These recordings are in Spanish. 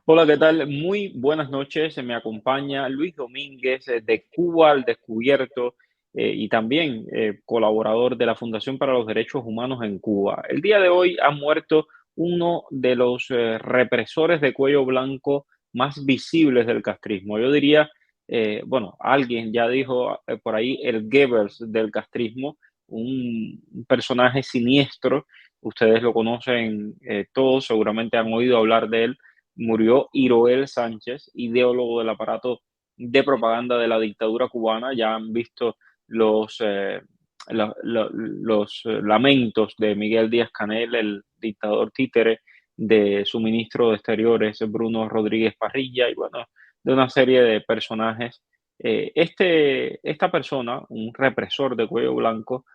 Hola, ¿qué tal? Muy buenas noches. Me acompaña Luis Domínguez de Cuba al Descubierto y también colaborador de la Fundación para los Derechos Humanos en Cuba. El día de hoy ha muerto uno de los represores de cuello blanco más visibles del castrismo. Yo diría, bueno, alguien ya dijo por ahí el Goebbels del castrismo, un personaje siniestro. Ustedes lo conocen todos, seguramente han oído hablar de él. Murió Iroel Sánchez, ideólogo del aparato de propaganda de la dictadura cubana. Ya han visto los, los lamentos de Miguel Díaz-Canel, el dictador títere, de su ministro de Exteriores, Bruno Rodríguez Parrilla, y bueno, de una serie de personajes. Esta persona, un represor de cuello blanco,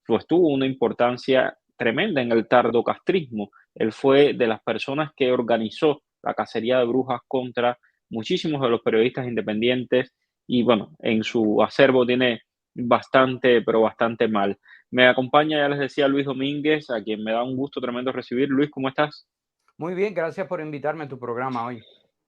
pues tuvo una importancia tremenda en el tardocastrismo. Él fue de las personas que organizó la cacería de brujas contra muchísimos de los periodistas independientes y bueno, en su acervo tiene bastante, pero bastante mal. Me acompaña, ya les decía, Luis Domínguez, a quien me da un gusto tremendo recibir. Luis, ¿cómo estás? Muy bien, gracias por invitarme a tu programa hoy.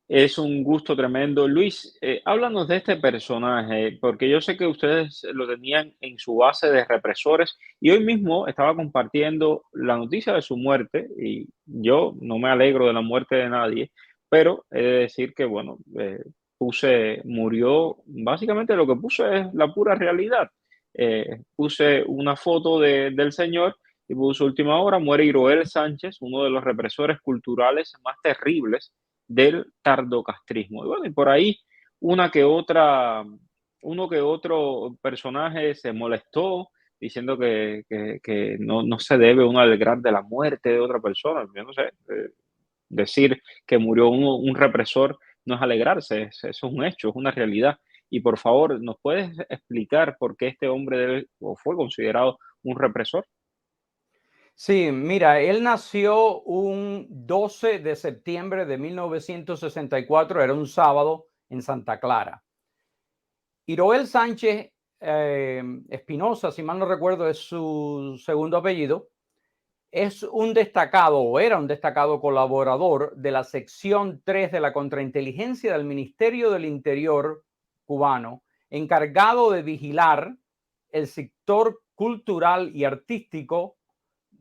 Es un gusto tremendo. Luis, háblanos de este personaje, porque yo sé que ustedes lo tenían en su base de represores y hoy mismo estaba compartiendo la noticia de su muerte y yo no me alegro de la muerte de nadie, pero he de decir que, bueno, murió, básicamente lo que puse es la pura realidad. Puse una foto del señor y puse última hora, muere Iroel Sánchez, uno de los represores culturales más terribles del tardocastrismo. Y bueno, y por ahí una que otra, uno que otro personaje se molestó diciendo que no se debe uno alegrar de la muerte de otra persona. Yo no sé, decir que murió un represor no es alegrarse, eso es un hecho, es una realidad. Y por favor, ¿nos puedes explicar por qué este hombre debe o fue considerado un represor? Sí, mira, él nació un 12 de septiembre de 1964, era un sábado en Santa Clara. Iroel Sánchez Espinosa, si mal no recuerdo, es su segundo apellido, es un destacado o era un destacado colaborador de la sección 3 de la contrainteligencia del Ministerio del Interior cubano, encargado de vigilar el sector cultural y artístico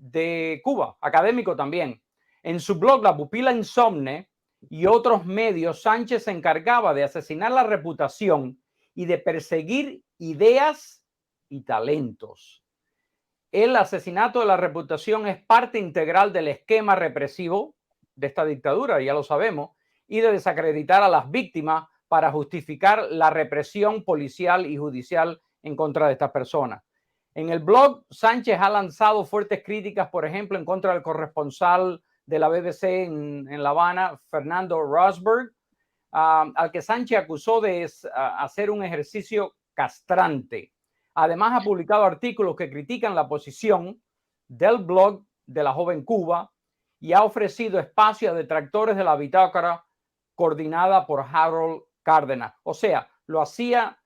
de Cuba, académico también. En su blog La Pupila Insomne y otros medios, Sánchez se encargaba de asesinar la reputación y de perseguir ideas y talentos. El asesinato de la reputación es parte integral del esquema represivo de esta dictadura, ya lo sabemos, y de desacreditar a las víctimas para justificar la represión policial y judicial en contra de estas personas. En el blog, Sánchez ha lanzado fuertes críticas, por ejemplo, en contra del corresponsal de la BBC en La Habana, Fernando Rosberg, al que Sánchez acusó de hacer un ejercicio castrante. Además, ha publicado artículos que critican la posición del blog de la joven Cuba y ha ofrecido espacio a detractores de la bitácora coordinada por Harold Cárdenas. O sea, lo hacía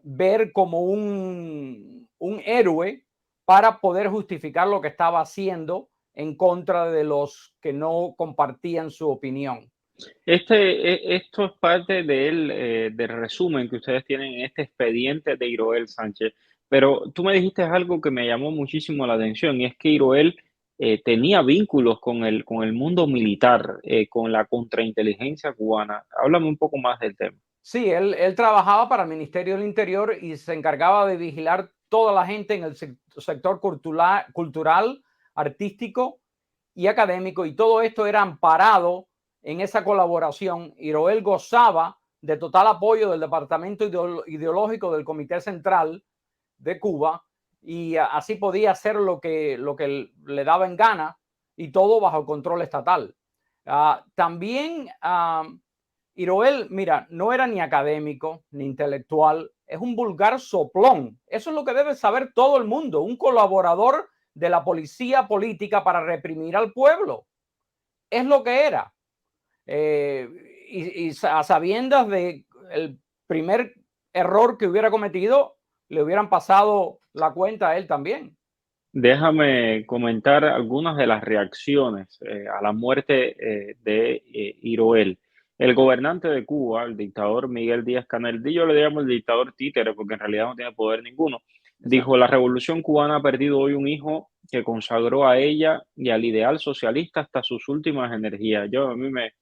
ver como un héroe para poder justificar lo que estaba haciendo en contra de los que no compartían su opinión. Esto es parte del resumen que ustedes tienen en este expediente de Iroel Sánchez. Pero tú me dijiste algo que me llamó muchísimo la atención, y es que Iroel tenía vínculos con el mundo militar, con la contrainteligencia cubana. Háblame un poco más del tema. Sí, él trabajaba para el Ministerio del Interior y se encargaba de vigilar toda la gente en el sector cultural, artístico y académico, y todo esto era amparado en esa colaboración. Iroel gozaba de total apoyo del Departamento Ideológico del Comité Central de Cuba y así podía hacer lo que le daba en gana y todo bajo control estatal. También Iroel, mira, no era ni académico ni intelectual, es un vulgar soplón. Eso es lo que debe saber todo el mundo, un colaborador de la policía política para reprimir al pueblo. Es lo que era. Y a sabiendas de el primer error que hubiera cometido, le hubieran pasado la cuenta a él también. Déjame comentar algunas de las reacciones a la muerte de Iroel. El gobernante de Cuba, el dictador Miguel Díaz-Canel, yo le llamo el dictador títere porque en realidad no tiene poder ninguno, dijo: Exacto. la revolución cubana ha perdido hoy un hijo que consagró a ella y al ideal socialista hasta sus últimas energías. A mí me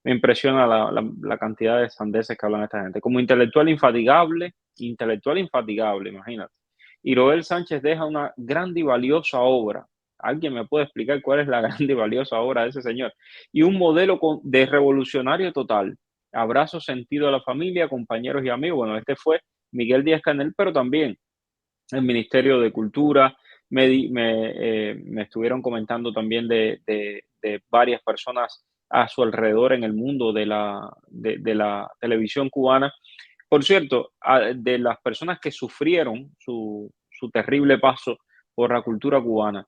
impresiona la cantidad de sandeces que hablan esta gente. Como intelectual infatigable, imagínate. Y Roel Sánchez deja una grande y valiosa obra. ¿Alguien me puede explicar cuál es la grande y valiosa obra de ese señor? Y un modelo de revolucionario total. Abrazo sentido a la familia, compañeros y amigos. Bueno, este fue Miguel Díaz-Canel, pero también el Ministerio de Cultura. Me estuvieron comentando también de varias personas a su alrededor en el mundo de la televisión cubana. Por cierto, de las personas que sufrieron su terrible paso por la cultura cubana.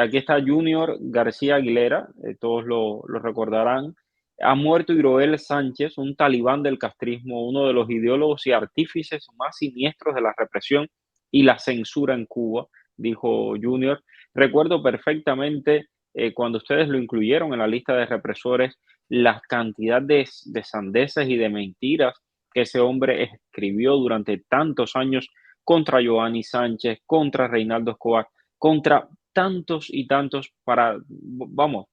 Aquí está Junior García Aguilera, todos lo recordarán. Ha muerto Iroel Sánchez, un talibán del castrismo, uno de los ideólogos y artífices más siniestros de la represión y la censura en Cuba, dijo Junior. Recuerdo perfectamente cuando ustedes lo incluyeron en la lista de represores, la cantidad de sandeces y de mentiras que ese hombre escribió durante tantos años contra Giovanni Sánchez, contra Reinaldo Escobar, contra tantos y tantos vamos,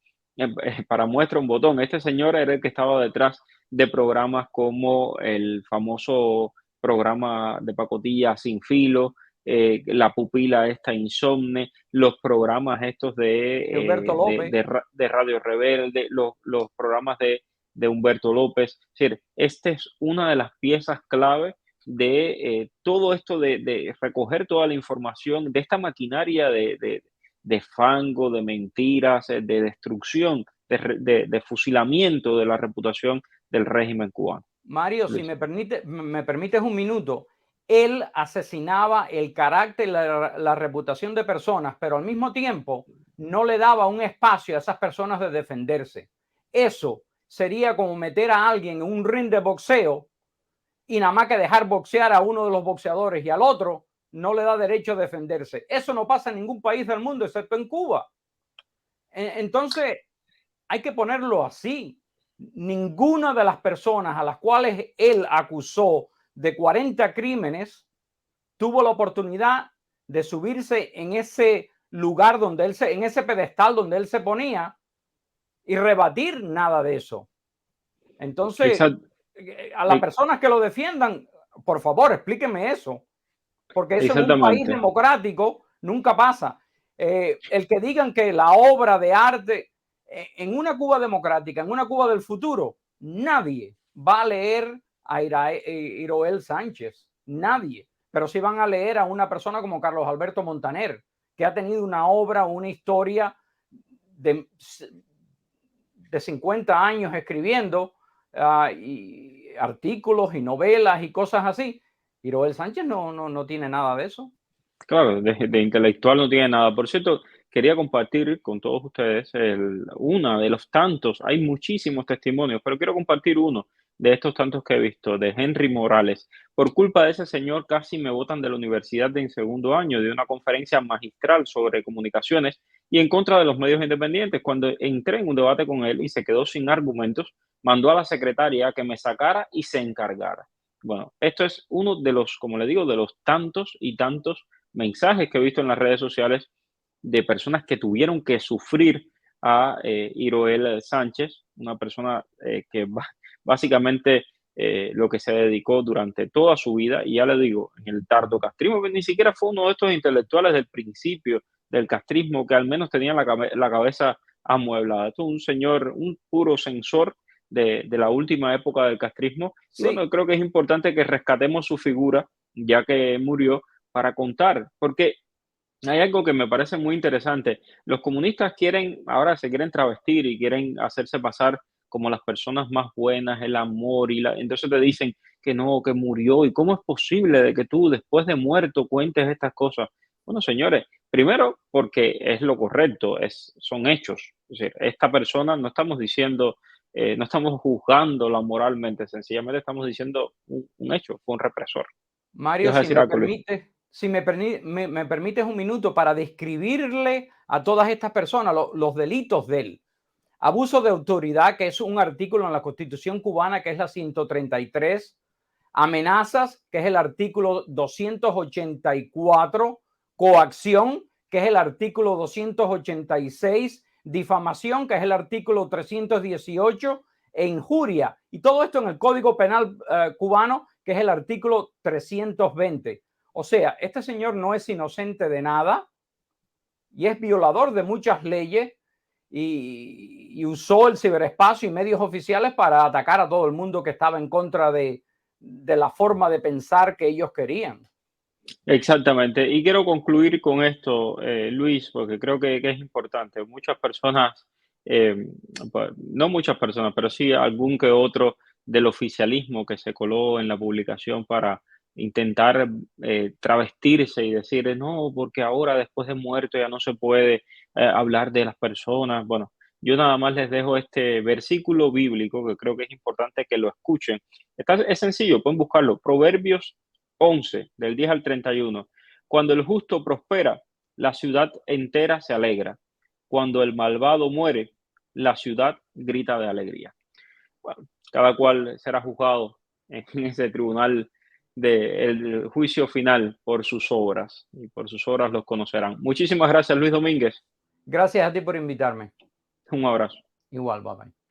para muestra un botón. Este señor era el que estaba detrás de programas como el famoso programa de pacotilla Sin Filo, la pupila esta insomne, los programas estos De Humberto López. de Radio Rebelde, los programas de Humberto López. Es decir, esta es una de las piezas clave de todo esto de recoger toda la información de esta maquinaria de fango, de mentiras, de destrucción, de fusilamiento de la reputación del régimen cubano. Mario, si Luis. me permites un minuto, él asesinaba el carácter y la reputación de personas, pero al mismo tiempo no le daba un espacio a esas personas de defenderse. Eso sería como meter a alguien en un ring de boxeo y nada más que dejar boxear a uno de los boxeadores y al otro no le da derecho a defenderse. Eso no pasa en ningún país del mundo, excepto en Cuba. Entonces, hay que ponerlo así. Ninguna de las personas a las cuales él acusó de 40 crímenes tuvo la oportunidad de subirse en ese lugar donde en ese pedestal donde él se ponía y rebatir nada de eso. Entonces, Exact, a las personas que lo defiendan, por favor, explíquenme eso, porque eso en un país exactamente. democrático nunca pasa. El que digan que la obra de arte en una Cuba democrática, en una Cuba del futuro, nadie va a leer a Iroel Sánchez, nadie, pero sí van a leer a una persona como Carlos Alberto Montaner, que ha tenido una obra, una historia de 50 años escribiendo y artículos y novelas y cosas así. Iroel Sánchez no tiene nada de eso. Claro, de intelectual no tiene nada. Por cierto, quería compartir con todos ustedes una de los tantos, hay muchísimos testimonios, pero quiero compartir uno de estos tantos que he visto, de Henry Morales. Por culpa de ese señor casi me botan de la universidad en segundo año, de una conferencia magistral sobre comunicaciones y en contra de los medios independientes. Cuando entré en un debate con él y se quedó sin argumentos, mandó a la secretaria que me sacara y se encargara. Bueno, esto es uno de los, como le digo, de los tantos y tantos mensajes que he visto en las redes sociales de personas que tuvieron que sufrir a Iroel Sánchez, una persona que básicamente lo que se dedicó durante toda su vida, y ya le digo, en el tardo castrismo, que ni siquiera fue uno de estos intelectuales del principio del castrismo que al menos tenía la cabeza amueblada. Esto es un señor, un puro censor de la última época del castrismo. Y Sí, bueno, creo que es importante que rescatemos su figura, ya que murió, para contar, porque hay algo que me parece muy interesante. Los comunistas ahora se quieren travestir y quieren hacerse pasar como las personas más buenas, el amor, entonces te dicen que no, que murió, y cómo es posible de que tú después de muerto cuentes estas cosas. Bueno, señores, primero porque es lo correcto, son hechos. Es decir, esta persona no estamos diciendo, no estamos juzgándola moralmente, sencillamente estamos diciendo un hecho, fue un represor. ¿Qué Mario, vas a decir algo, Luis? si me permites un minuto para describirle a todas estas personas los delitos de él. Abuso de autoridad, que es un artículo en la Constitución cubana, que es la 133. Amenazas, que es el artículo 284. Coacción, que es el artículo 286. Difamación, que es el artículo 318. E injuria. Y todo esto en el Código Penal cubano, que es el artículo 320. O sea, este señor no es inocente de nada y es violador de muchas leyes y usó el ciberespacio y medios oficiales para atacar a todo el mundo que estaba en contra de la forma de pensar que ellos querían. Exactamente. Y quiero concluir con esto, Luis, porque creo que es importante. Muchas personas, eh, no muchas personas, pero sí algún que otro del oficialismo que se coló en la publicación para intentar travestirse y decir, no, porque ahora después de muerto ya no se puede hablar de las personas. Bueno, yo nada más les dejo este versículo bíblico que creo que es importante que lo escuchen. Es sencillo, pueden buscarlo. Proverbios 11 del 10 al 31. Cuando el justo prospera, la ciudad entera se alegra. Cuando el malvado muere, la ciudad grita de alegría. Bueno, cada cual será juzgado en ese tribunal del juicio final por sus obras, y por sus obras los conocerán. Muchísimas gracias, Luis Domínguez. Gracias a ti por invitarme. Un abrazo. Igual, bye bye.